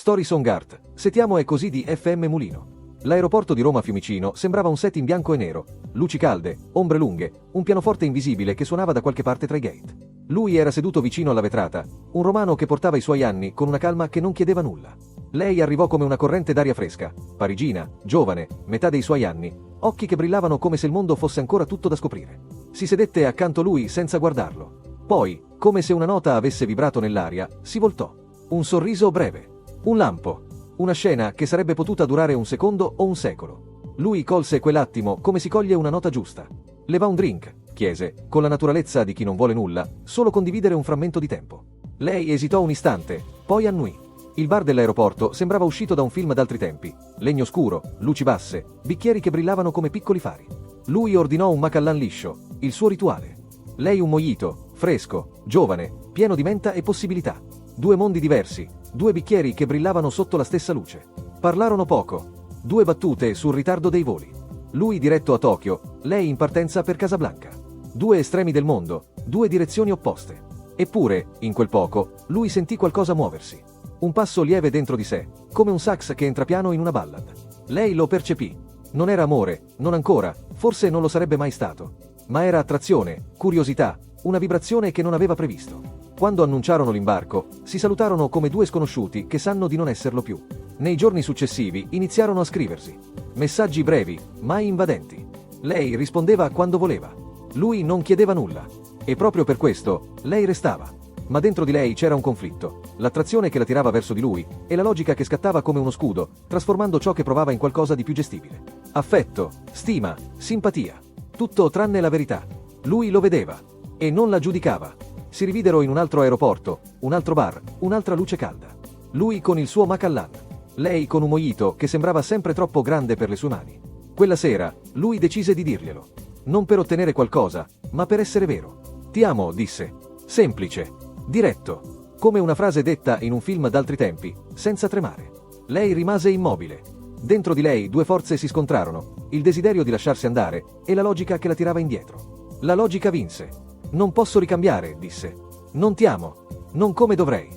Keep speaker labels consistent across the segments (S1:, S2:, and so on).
S1: Story Song Art, Se ti amo è così di FM Mulino. L'aeroporto di Roma Fiumicino sembrava un set in bianco e nero, luci calde, ombre lunghe, un pianoforte invisibile che suonava da qualche parte tra i gate. Lui era seduto vicino alla vetrata, un romano che portava i suoi anni con una calma che non chiedeva nulla. Lei arrivò come una corrente d'aria fresca, parigina, giovane, metà dei suoi anni, occhi che brillavano come se il mondo fosse ancora tutto da scoprire. Si sedette accanto a lui senza guardarlo. Poi, come se una nota avesse vibrato nell'aria, si voltò. Un sorriso breve. Un lampo. Una scena che sarebbe potuta durare un secondo o un secolo. Lui colse quell'attimo come si coglie una nota giusta. Le va un drink? Chiese, con la naturalezza di chi non vuole nulla, solo condividere un frammento di tempo. Lei esitò un istante, poi annui. Il bar dell'aeroporto sembrava uscito da un film d'altri tempi. Legno scuro, luci basse, bicchieri che brillavano come piccoli fari. Lui ordinò un Macallan liscio, il suo rituale. Lei un mojito, fresco, giovane, pieno di menta e possibilità. Due mondi diversi, due bicchieri che brillavano sotto la stessa luce. Parlarono poco. Due battute sul ritardo dei voli. Lui diretto a Tokyo, lei in partenza per Casablanca. Due estremi del mondo, due direzioni opposte. Eppure, in quel poco, lui sentì qualcosa muoversi. Un passo lieve dentro di sé, come un sax che entra piano in una ballad. Lei lo percepì. Non era amore, non ancora, forse non lo sarebbe mai stato. Ma era attrazione, curiosità, una vibrazione che non aveva previsto. Quando annunciarono l'imbarco, si salutarono come due sconosciuti che sanno di non esserlo più. Nei giorni successivi iniziarono a scriversi. Messaggi brevi, mai invadenti. Lei rispondeva quando voleva. Lui non chiedeva nulla. E proprio per questo, lei restava. Ma dentro di lei c'era un conflitto, l'attrazione che la tirava verso di lui, e la logica che scattava come uno scudo, trasformando ciò che provava in qualcosa di più gestibile. Affetto, stima, simpatia. Tutto tranne la verità. Lui lo vedeva. E non la giudicava. Si rividero in un altro aeroporto, un altro bar, un'altra luce calda. Lui con il suo Macallan. Lei con un mojito che sembrava sempre troppo grande per le sue mani. Quella sera, lui decise di dirglielo. Non per ottenere qualcosa, ma per essere vero. Ti amo, disse. Semplice. Diretto. Come una frase detta in un film d'altri tempi, senza tremare. Lei rimase immobile. Dentro di lei due forze si scontrarono, il desiderio di lasciarsi andare e la logica che la tirava indietro. La logica vinse. Non posso ricambiare, disse. Non ti amo. Non come dovrei.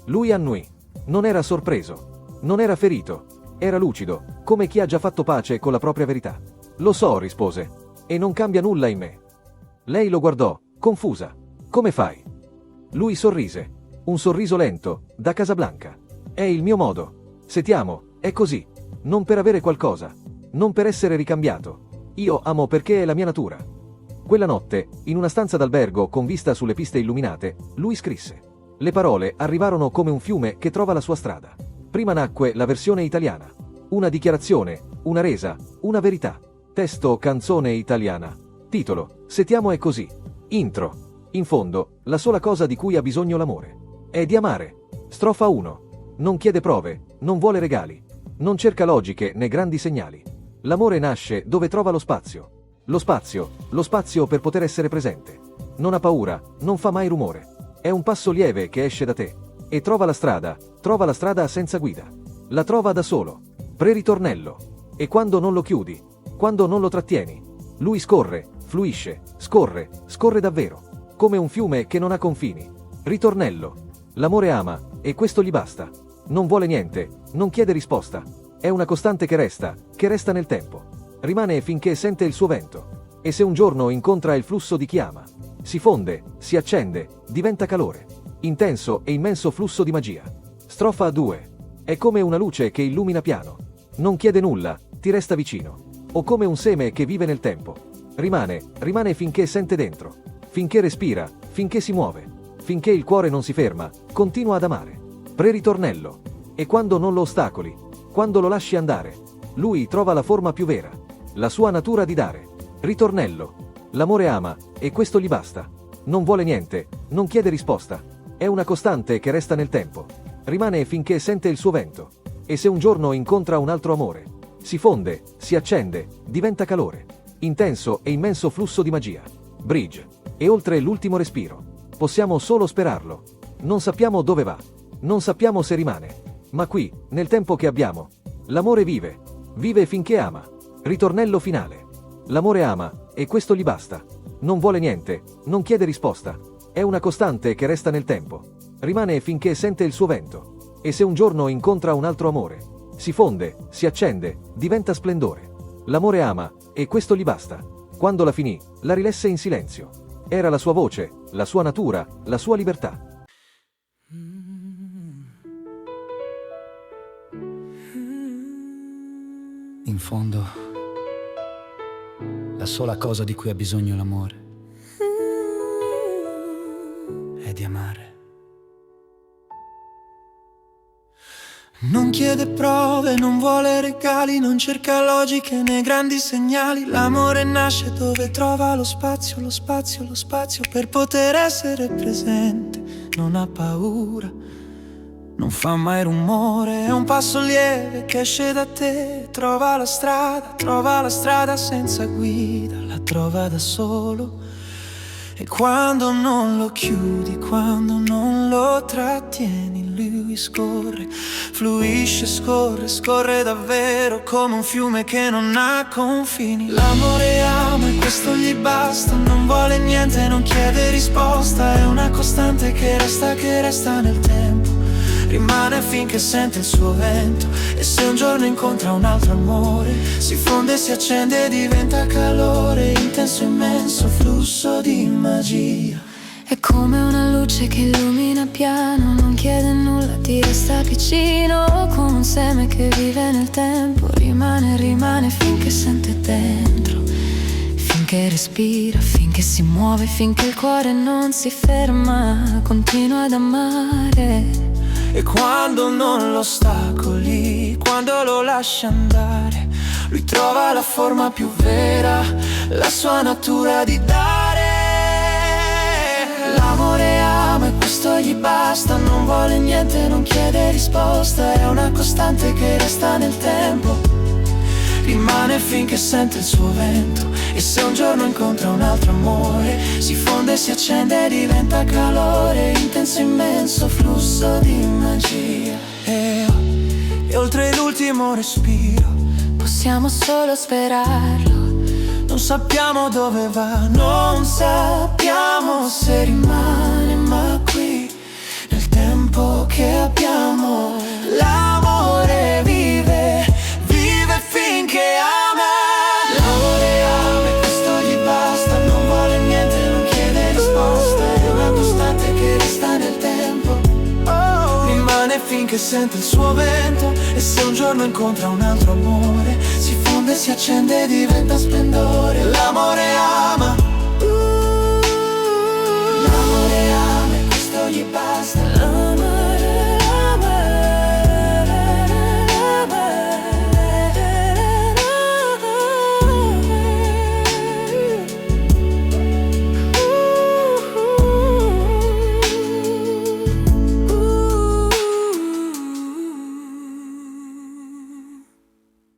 S1: Lui annui. Non era sorpreso. Non era ferito. Era lucido, come chi ha già fatto pace con la propria verità. Lo so, rispose. E non cambia nulla in me. Lei lo guardò, confusa. Come fai? Lui sorrise. Un sorriso lento, da Casablanca. È il mio modo. Se ti amo, è così. Non per avere qualcosa. Non per essere ricambiato. Io amo perché è la mia natura. Quella notte, in una stanza d'albergo con vista sulle piste illuminate, lui scrisse. Le parole arrivarono come un fiume che trova la sua strada. Prima nacque la versione italiana. Una dichiarazione, una resa, una verità. Testo canzone italiana. Titolo, Se ti amo è così. Intro. In fondo, la sola cosa di cui ha bisogno l'amore. È di amare. Strofa 1. Non chiede prove, non vuole regali. Non cerca logiche né grandi segnali. L'amore nasce dove trova lo spazio. Lo spazio per poter essere presente. Non ha paura, non fa mai rumore. È un passo lieve che esce da te. E trova la strada senza guida. La trova da solo. Pre-ritornello. E quando non lo chiudi, quando non lo trattieni, lui scorre, fluisce, scorre davvero. Come un fiume che non ha confini. Ritornello. L'amore ama, e questo gli basta. Non vuole niente, non chiede risposta. È una costante che resta nel tempo. Rimane finché sente il suo vento. E se un giorno incontra il flusso di chi ama, si fonde, si accende, diventa calore. Intenso e immenso flusso di magia. Strofa 2. È come una luce che illumina piano. Non chiede nulla, ti resta vicino. O come un seme che vive nel tempo. Rimane finché sente dentro. Finché respira, finché si muove. Finché il cuore non si ferma, continua ad amare. Pre-ritornello. E quando non lo ostacoli, quando lo lasci andare, lui trova la forma più vera. La sua natura di dare. Ritornello. L'amore ama, e questo gli basta. Non vuole niente, non chiede risposta. È una costante che resta nel tempo. Rimane finché sente il suo vento. E se un giorno incontra un altro amore, si fonde, si accende, diventa calore. Intenso e immenso flusso di magia. Bridge. E oltre l'ultimo respiro. Possiamo solo sperarlo. Non sappiamo dove va. Non sappiamo se rimane. Ma qui, nel tempo che abbiamo, l'amore vive. Vive finché ama. Ritornello finale. L'amore ama, e questo gli basta. Non vuole niente, non chiede risposta. È una costante che resta nel tempo. Rimane finché sente il suo vento. E se un giorno incontra un altro amore? Si fonde, si accende, diventa splendore. L'amore ama, e questo gli basta. Quando la finì, la rilesse in silenzio. Era la sua voce, la sua natura, la sua libertà.
S2: In fondo, la sola cosa di cui ha bisogno l'amore è di amare. Non chiede prove, non vuole regali, non cerca logiche né grandi segnali. L'amore nasce dove trova lo spazio, lo spazio, lo spazio per poter essere presente. Non ha paura, non fa mai rumore, è un passo lieve che esce da te. Trova la strada senza guida, la trova da solo. E quando non lo chiudi, quando non lo trattieni, lui scorre, fluisce, scorre, scorre davvero come un fiume che non ha confini. L'amore ama e questo gli basta, non vuole niente, non chiede risposta, è una costante che resta nel tempo. Rimane finché sente il suo vento. E se un giorno incontra un altro amore, si fonde, si accende e diventa calore, intenso, immenso, flusso di magia.
S3: È come una luce che illumina piano, non chiede nulla, ti resta vicino, come un seme che vive nel tempo. Rimane finché sente dentro, finché respira, finché si muove, finché il cuore non si ferma, continua ad amare.
S2: E quando non lo ostacoli, quando lo lascia andare, lui trova la forma più vera, la sua natura di dare. L'amore ama e questo gli basta, non vuole niente, non chiede risposta, è una costante che resta nel tempo. Rimane finché sente il suo vento. E se un giorno incontra un altro amore, si fonde, si accende e diventa calore, intenso, immenso, flusso di magia. E oltre l'ultimo respiro
S3: Possiamo solo sperarlo.
S2: non sappiamo dove va, non sappiamo se rimane, ma qui nel tempo che abbiamo l'amore vive, vive finché ama. L'amore ama e questo gli basta, non vuole niente, non chiede risposta, è una costante che resta nel tempo. Rimane finché sente il suo vento. E se un giorno incontra un altro amore, si fonde, si accende e diventa splendore. L'amore ama, l'amore ama e questo gli basta. L'amore ama,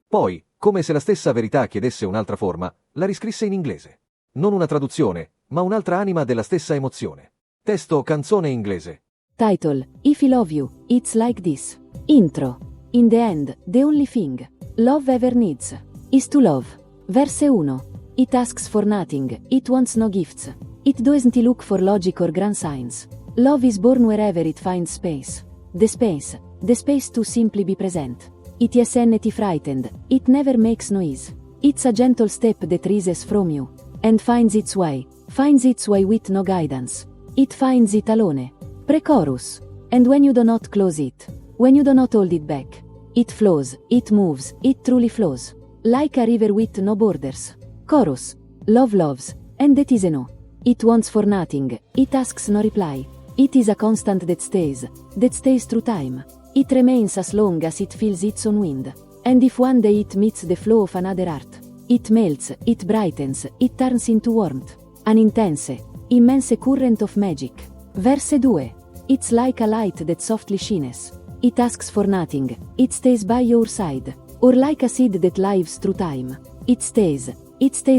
S1: Poi, come se la stessa verità chiedesse un'altra forma, la riscrisse in inglese. Non una traduzione, ma un'altra anima della stessa emozione. Testo canzone inglese.
S4: Title: If I Love You, It's Like This. Intro: In the end, the only thing love ever needs is to love. Verse 1. It asks for nothing, it wants no gifts. It doesn't look for logic or grand signs. Love is born wherever it finds space. The space to simply be present. It isn't frightened, it never makes noise. It's a gentle step that rises from you, and finds its way with no guidance. It finds it alone. Pre-chorus. And when you do not close it, when you do not hold it back, it flows, it moves, it truly flows. Like a river with no borders. Chorus. Love loves, and that is enough. It wants for nothing, it asks no reply. It is a constant that stays through time. It remains as long as it feels its own wind. And if one day it meets the flow of another heart, it melts, it brightens, it turns into warmth. An intense, immense current of magic. Verse 2. It's like a light that softly shines. It asks for nothing, it stays by your side. Or like a seed that lives through time. It stays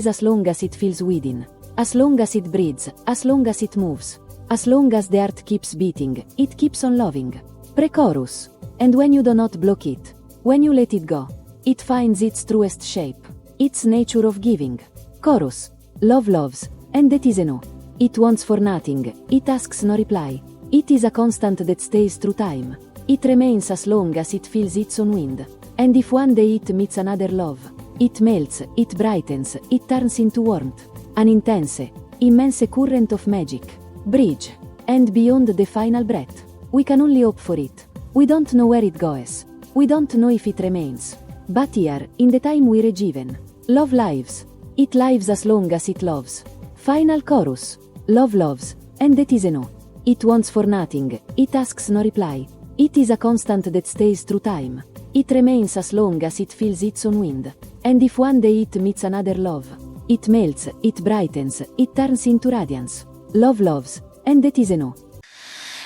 S4: as long as it feels within. As long as it breathes, as long as it moves. As long as the heart keeps beating, it keeps on loving. Pre-chorus. And when you do not block it, when you let it go, it finds its truest shape, its nature of giving. Chorus. Love loves, and that is enough. It wants for nothing, it asks no reply. It is a constant that stays through time. It remains as long as it feels its own wind. And if one day it meets another love, it melts, it brightens, it turns into warmth. An intense, immense current of magic. Bridge. And beyond the final breath. We can only hope for it. We don't know where it goes. We don't know if it remains. But here, in the time we regiven, love lives. It lives as long as it loves. Final chorus. Love loves, and that is enough. It wants for nothing, it asks no reply. It is a constant that stays through time. It remains as long as it feels its own wind. And if one day it meets another love, it melts, it brightens, it turns into radiance. Love loves, and that is enough.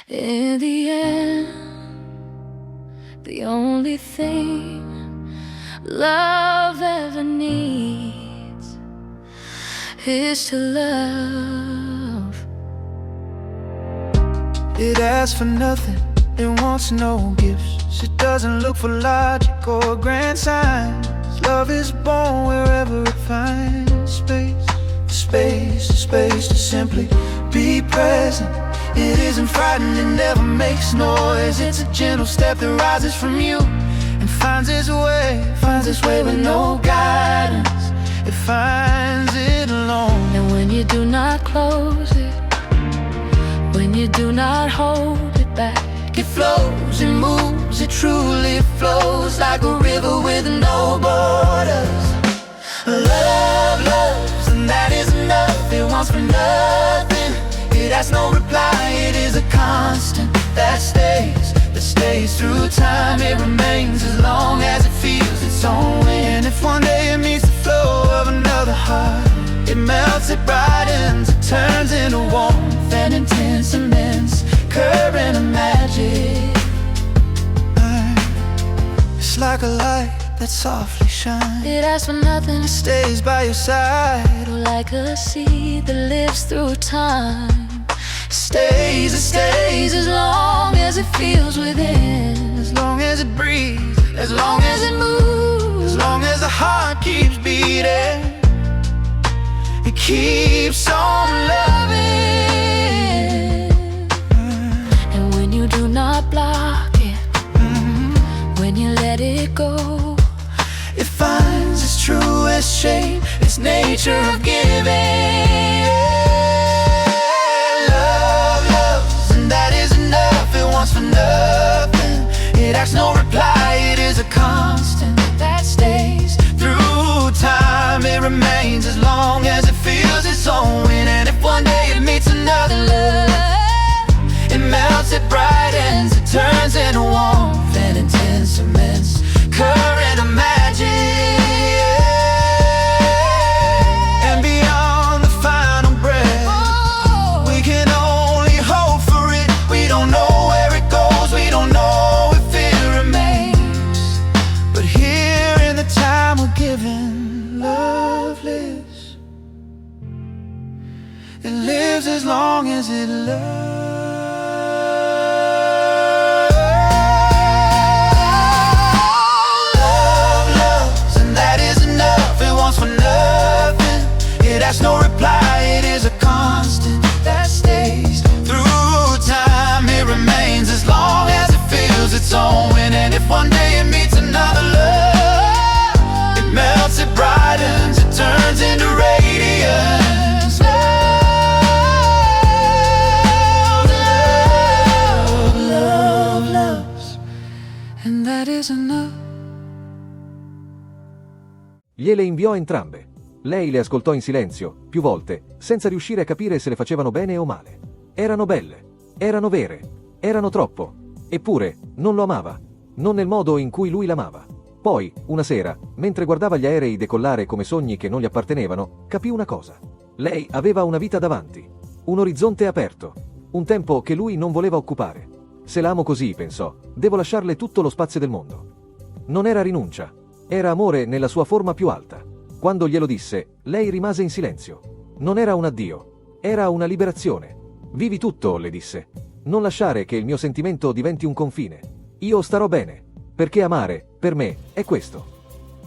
S3: In the end, the only thing love ever needs is to love.
S2: It asks for nothing, it wants no gifts. It doesn't look for logic or grand signs. Love is born wherever it finds space. Space to simply be present. It isn't frightened, it never makes noise. It's a gentle step that rises from you and finds its way with no guidance. It finds it alone.
S3: And when you do not close it, when you do not hold it back,
S2: it flows, it moves, it truly flows like a river with no borders. Love loves, and that is enough. It wants for nothing, it has no reply. It is a constant that stays through time. It remains as long as it feels its own way. And if one day it meets the flow of another heart, it melts, it brightens, it turns into warmth and intense, immense current of magic. It's like a light that softly shines.
S3: it asks for nothing.
S2: It stays by your side.
S3: Like a seed that lives through time.
S2: It stays as long as it feels within. As long as it breathes, as long as it moves, as long as the heart keeps beating. It keeps on loving.
S3: And when you do not block it, when you let it go,
S2: it finds its truest shape, its nature of giving. Love loves, and that is enough. It wants for nothing, it asks no reply. It is a constant that stays through time. It remains as long as it feels its own wind. And if one day it meets another love, it melts, it brightens, it turns into warmth and intense, immense current of magic. And beyond the final breath, we can only hope for it. We don't know where it goes, we don't know if it remains. But here in the time we're given, love lives. It lives as long as it loves. No reply, it is a constant that stays through time. It remains as long as it feels its own wind. And if one day it meets another love, it melts, it brightens, it turns into radiance. Love loves, and that is enough.
S1: Gliele inviò entrambe. Lei le ascoltò in silenzio, più volte, senza riuscire a capire se le facevano bene o male. Erano belle, erano vere, erano troppo. Eppure, non lo amava. Non nel modo in cui lui l'amava. Poi, una sera, mentre guardava gli aerei decollare come sogni che non gli appartenevano, capì una cosa. Lei aveva una vita davanti. Un orizzonte aperto. Un tempo che lui non voleva occupare. Se l'amo così, pensò, devo lasciarle tutto lo spazio del mondo. Non era rinuncia. Era amore nella sua forma più alta. Quando glielo disse, lei rimase in silenzio. Non era un addio, era una liberazione. Vivi tutto, le disse. Non lasciare che il mio sentimento diventi un confine. Io starò bene, perché amare, per me, è questo.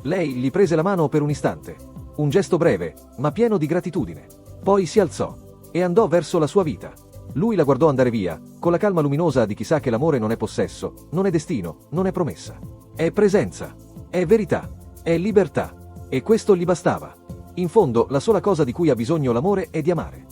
S1: Lei gli prese la mano per un istante. Un gesto breve, ma pieno di gratitudine. Poi si alzò e andò verso la sua vita. Lui la guardò andare via, con la calma luminosa di chi sa che l'amore non è possesso, non è destino, non è promessa. È presenza, è verità, è libertà. E questo gli bastava. In fondo, la sola cosa di cui ha bisogno l'amore è di amare.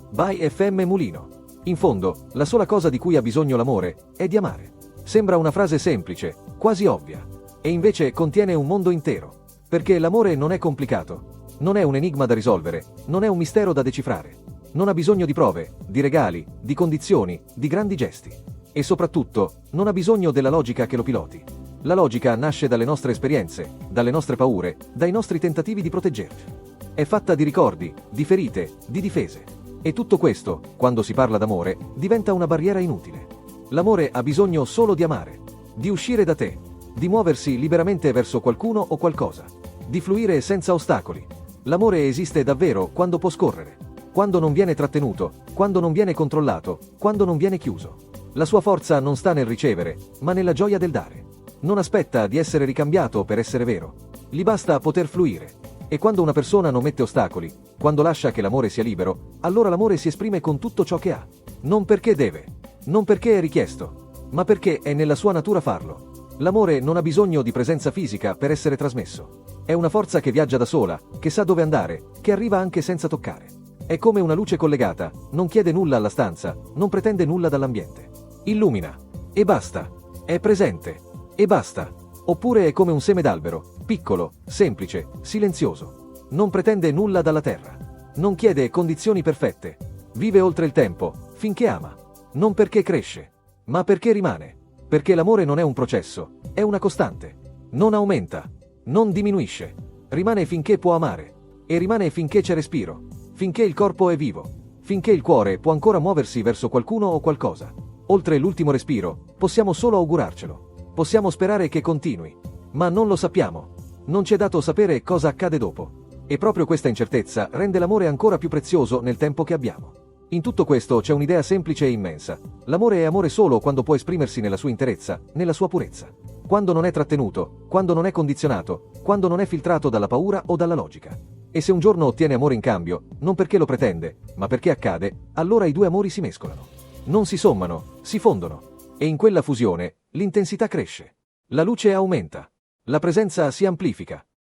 S1: By FM Mulino. In fondo, la sola cosa di cui ha bisogno l'amore è di amare. Sembra una frase semplice, quasi ovvia. E invece contiene un mondo intero. Perché l'amore non è complicato. Non è un enigma da risolvere, non è un mistero da decifrare. Non ha bisogno di prove, di regali, di condizioni, di grandi gesti. E soprattutto, non ha bisogno della logica che lo piloti. La logica nasce dalle nostre esperienze, dalle nostre paure, dai nostri tentativi di proteggerci. È fatta di ricordi, di ferite, di difese. E tutto questo, quando si parla d'amore, diventa una barriera inutile. L'amore ha bisogno solo di amare, di uscire da te, di muoversi liberamente verso qualcuno o qualcosa, di fluire senza ostacoli. L'amore esiste davvero quando può scorrere, quando non viene trattenuto, quando non viene controllato, quando non viene chiuso. La sua forza non sta nel ricevere, ma nella gioia del dare. Non aspetta di essere ricambiato per essere vero. Gli basta poter fluire. E quando una persona non mette ostacoli, quando lascia che l'amore sia libero, allora l'amore si esprime con tutto ciò che ha. Non perché deve, non perché è richiesto, ma perché è nella sua natura farlo. L'amore non ha bisogno di presenza fisica per essere trasmesso. È una forza che viaggia da sola, che sa dove andare, che arriva anche senza toccare. È come una luce collegata, non chiede nulla alla stanza, non pretende nulla dall'ambiente. Illumina. E basta. È presente. E basta. Oppure è come un seme d'albero, piccolo, semplice, silenzioso. Non pretende nulla dalla terra. Non chiede condizioni perfette. Vive oltre il tempo, finché ama. Non perché cresce, ma perché rimane. Perché l'amore non è un processo, è una costante. Non aumenta, non diminuisce. Rimane finché può amare. E rimane finché c'è respiro. Finché il corpo è vivo. Finché il cuore può ancora muoversi verso qualcuno o qualcosa. Oltre l'ultimo respiro, possiamo solo augurarcelo. Possiamo sperare che continui. Ma non lo sappiamo. Non ci è dato sapere cosa accade dopo. E proprio questa incertezza rende l'amore ancora più prezioso nel tempo che abbiamo. In tutto questo c'è un'idea semplice e immensa. L'amore è amore solo quando può esprimersi nella sua interezza, nella sua purezza. Quando non è trattenuto, quando non è condizionato, quando non è filtrato dalla paura o dalla logica. E se un giorno ottiene amore in cambio, non perché lo pretende, ma perché accade, allora i due amori si mescolano. Non si sommano, si fondono. E in quella fusione, l'intensità cresce. La luce aumenta. La presenza si amplifica.